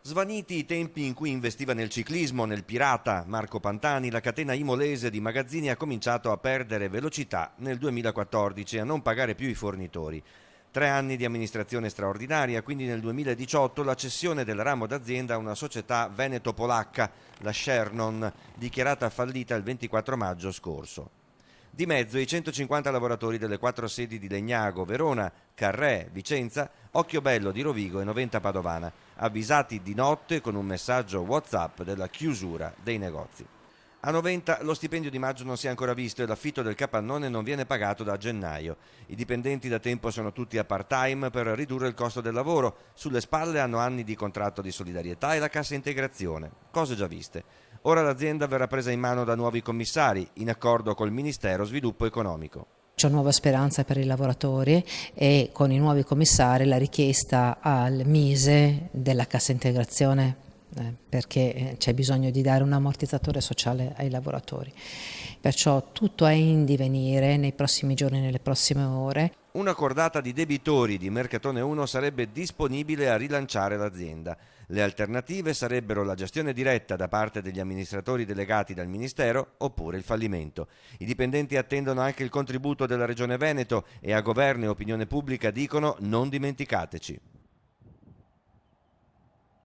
Svaniti i tempi in cui investiva nel ciclismo, nel Pirata, Marco Pantani, la catena imolese di magazzini ha cominciato a perdere velocità nel 2014 e a non pagare più i fornitori. 3 anni di amministrazione straordinaria, quindi nel 2018 la cessione del ramo d'azienda a una società veneto-polacca, la Shernon, dichiarata fallita il 24 maggio scorso. Di mezzo i 150 lavoratori delle 4 sedi di Legnago, Verona, Carré, Vicenza, Occhiobello di Rovigo e Noventa Padovana, avvisati di notte con un messaggio WhatsApp della chiusura dei negozi. A Noventa lo stipendio di maggio non si è ancora visto e l'affitto del capannone non viene pagato da gennaio. I dipendenti da tempo sono tutti a part-time per ridurre il costo del lavoro. Sulle spalle hanno anni di contratto di solidarietà e la cassa integrazione, cose già viste. Ora l'azienda verrà presa in mano da nuovi commissari, in accordo col Ministero Sviluppo Economico. C'è nuova speranza per i lavoratori e con i nuovi commissari la richiesta al Mise della cassa integrazione perché c'è bisogno di dare un ammortizzatore sociale ai lavoratori. Perciò tutto è in divenire nei prossimi giorni, nelle prossime ore. Una cordata di debitori di Mercatone 1 sarebbe disponibile a rilanciare l'azienda. Le alternative sarebbero la gestione diretta da parte degli amministratori delegati dal Ministero oppure il fallimento. I dipendenti attendono anche il contributo della Regione Veneto e a governo e opinione pubblica dicono non dimenticateci.